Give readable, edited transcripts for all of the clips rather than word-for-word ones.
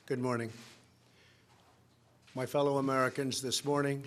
Good morning. My fellow Americans, this morning,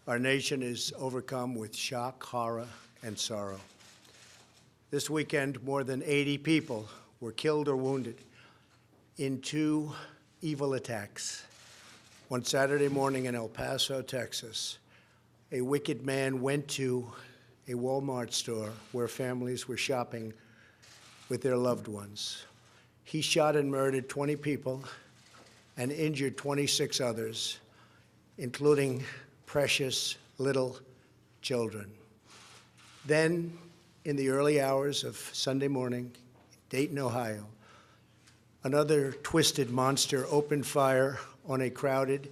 our nation is overcome with shock, horror, and sorrow. This weekend, more than 80 people were killed or wounded in two evil attacks. One Saturday morning in El Paso, Texas, a wicked man went to a Walmart store where families were shopping with their loved ones. He shot and murdered 20 people and injured 26 others, including precious little children. Then, in the early hours of Sunday morning, Dayton, Ohio, another twisted monster opened fire on a crowded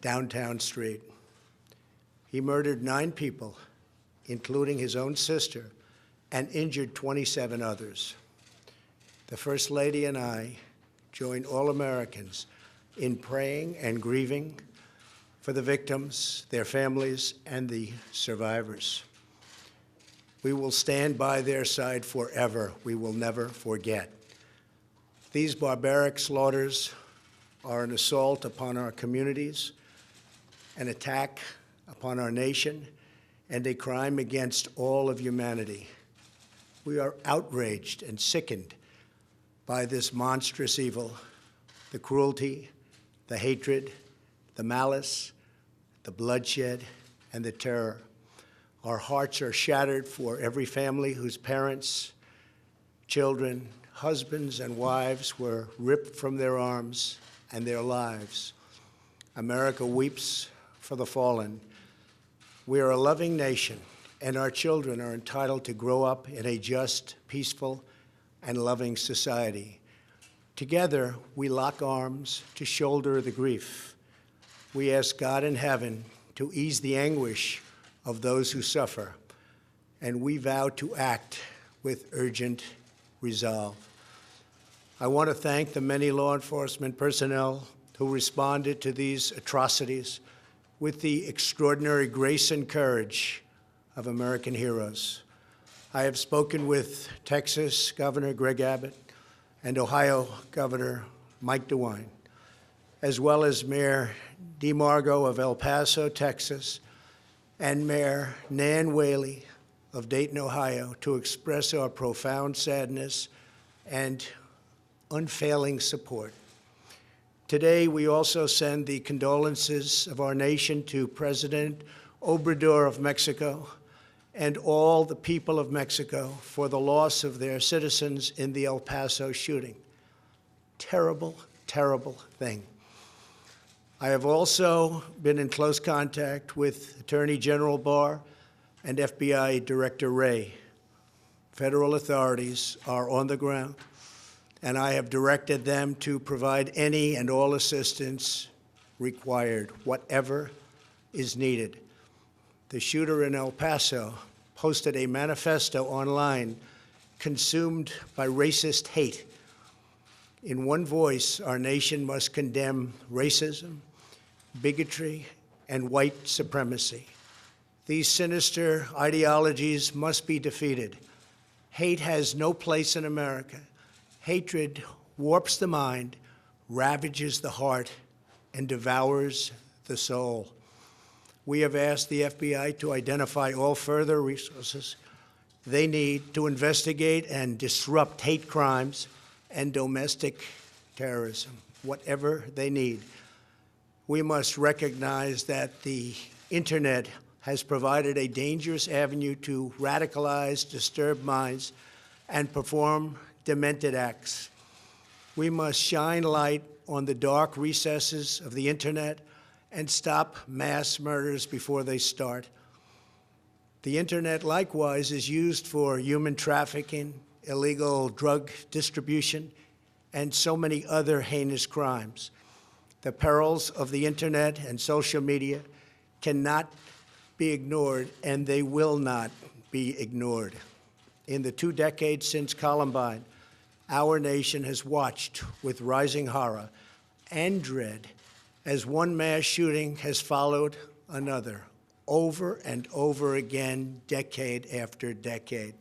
downtown street. He murdered 9 people, including his own sister, and injured 27 others. The First Lady and I join all Americans in praying and grieving for the victims, their families, and the survivors. We will stand by their side forever. We will never forget. These barbaric slaughters are an assault upon our communities, an attack upon our nation, and a crime against all of humanity. We are outraged and sickened by this monstrous evil, the cruelty, the hatred, the malice, the bloodshed, and the terror. Our hearts are shattered for every family whose parents, children, husbands, and wives were ripped from their arms and their lives. America weeps for the fallen. We are a loving nation, and our children are entitled to grow up in a just, peaceful, and loving society. Together, we lock arms to shoulder the grief. We ask God in heaven to ease the anguish of those who suffer, and we vow to act with urgent resolve. I want to thank the many law enforcement personnel who responded to these atrocities with the extraordinary grace and courage of American heroes. I have spoken with Texas Governor Greg Abbott and Ohio Governor Mike DeWine, as well as Mayor DeMargo of El Paso, Texas, and Mayor Nan Whaley of Dayton, Ohio, to express our profound sadness and unfailing support. Today, we also send the condolences of our nation to President Obrador of Mexico and all the people of Mexico for the loss of their citizens in the El Paso shooting. Terrible, terrible thing. I have also been in close contact with Attorney General Barr and FBI Director Wray. Federal authorities are on the ground, and I have directed them to provide any and all assistance required, whatever is needed. The shooter in El Paso posted a manifesto online consumed by racist hate. In one voice, our nation must condemn racism, bigotry, and white supremacy. These sinister ideologies must be defeated. Hate has no place in America. Hatred warps the mind, ravages the heart, and devours the soul. We have asked the FBI to identify all further resources they need to investigate and disrupt hate crimes and domestic terrorism, whatever they need. We must recognize that the internet has provided a dangerous avenue to radicalize disturbed minds and perform demented acts. We must shine light on the dark recesses of the internet and stop mass murders before they start. The internet, likewise, is used for human trafficking, illegal drug distribution, and so many other heinous crimes. The perils of the internet and social media cannot be ignored, and they will not be ignored. In the 2 decades since Columbine, our nation has watched with rising horror and dread as one mass shooting has followed another, over and over again, decade after decade.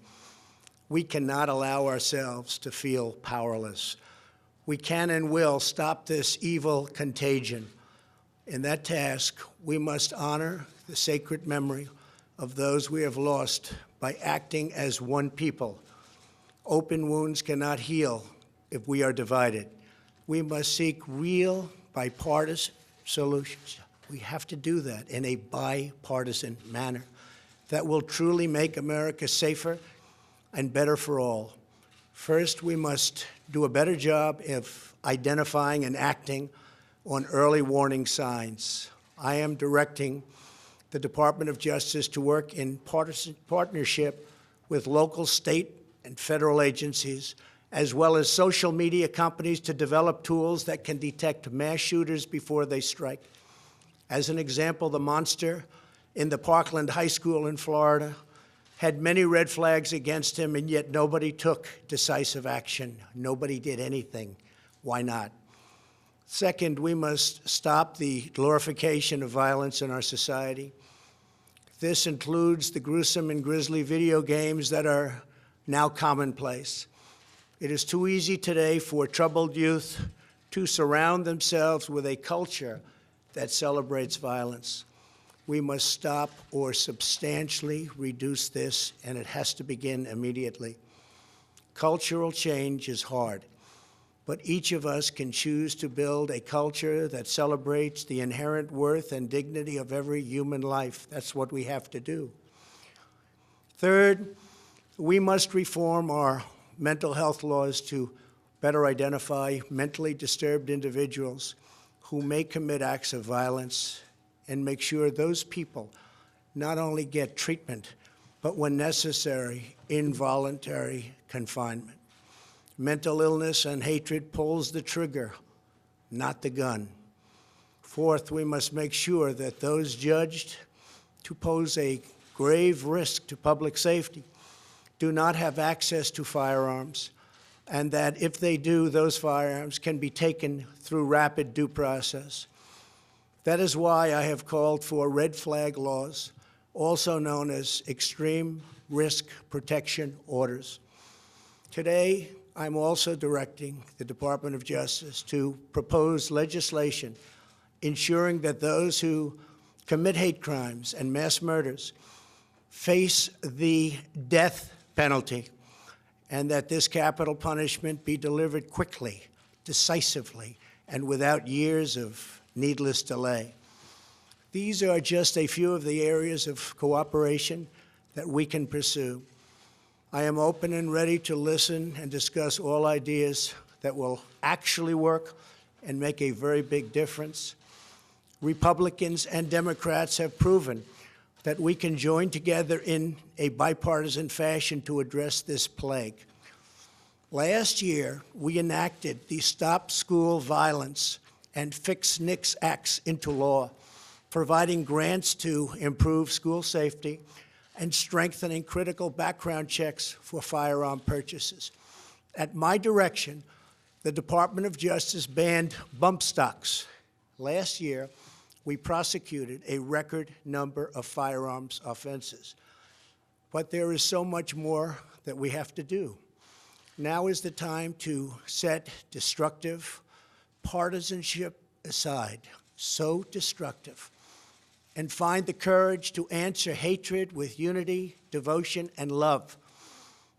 We cannot allow ourselves to feel powerless. we can and will stop this evil contagion. In that task, we must honor the sacred memory of those we have lost by acting as one people. Open wounds cannot heal if we are divided. We must seek real bipartisan solutions. We have to do that in a bipartisan manner that will truly make America safer and better for all. First, we must do a better job of identifying and acting on early warning signs. I am directing the Department of Justice to work in partnership with local, state, and federal agencies, as well as social media companies, to develop tools that can detect mass shooters before they strike. As an example, the monster in the Parkland High School in Florida had many red flags against him, and yet nobody took decisive action. Nobody did anything. Why not? Second, we must stop the glorification of violence in our society. This includes the gruesome and grisly video games that are now commonplace. It is too easy today for troubled youth to surround themselves with a culture that celebrates violence. We must stop or substantially reduce this, and it has to begin immediately. Cultural change is hard, but each of us can choose to build a culture that celebrates the inherent worth and dignity of every human life. That's what we have to do. Third, we must reform our mental health laws to better identify mentally disturbed individuals who may commit acts of violence and make sure those people not only get treatment, but when necessary, involuntary confinement. Mental illness and hatred pulls the trigger, not the gun. Fourth, we must make sure that those judged to pose a grave risk to public safety do not have access to firearms, and that if they do, those firearms can be taken through rapid due process. That is why I have called for red flag laws, also known as extreme risk protection orders. Today, I'm also directing the Department of Justice to propose legislation ensuring that those who commit hate crimes and mass murders face the death penalty, and that this capital punishment be delivered quickly, decisively, and without years of needless delay. These are just a few of the areas of cooperation that we can pursue. I am open and ready to listen and discuss all ideas that will actually work and make a very big difference. Republicans and Democrats have proven that we can join together in a bipartisan fashion to address this plague. Last year, we enacted the Stop School Violence and Fix NICS Acts into law, providing grants to improve school safety and strengthening critical background checks for firearm purchases. At my direction, the Department of Justice banned bump stocks. Last year, we prosecuted a record number of firearms offenses. But there is so much more that we have to do. Now is the time to set destructive partisanship aside, so destructive, and find the courage to answer hatred with unity, devotion, and love.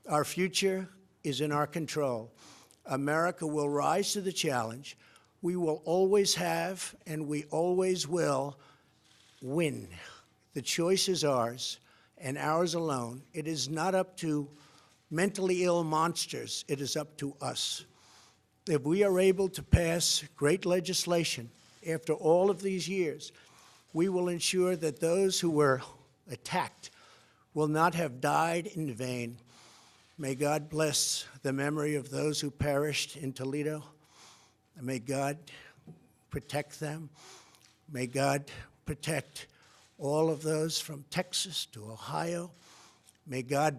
Our future is in our control. America will rise to the challenge. We will always have, and we always will, win. The choice is ours, and ours alone. It is not up to mentally ill monsters. It is up to us. If we are able to pass great legislation after all of these years, we will ensure that those who were attacked will not have died in vain. May God bless the memory of those who perished in Toledo. And may God protect them. May God protect all of those from Texas to Ohio. May God bless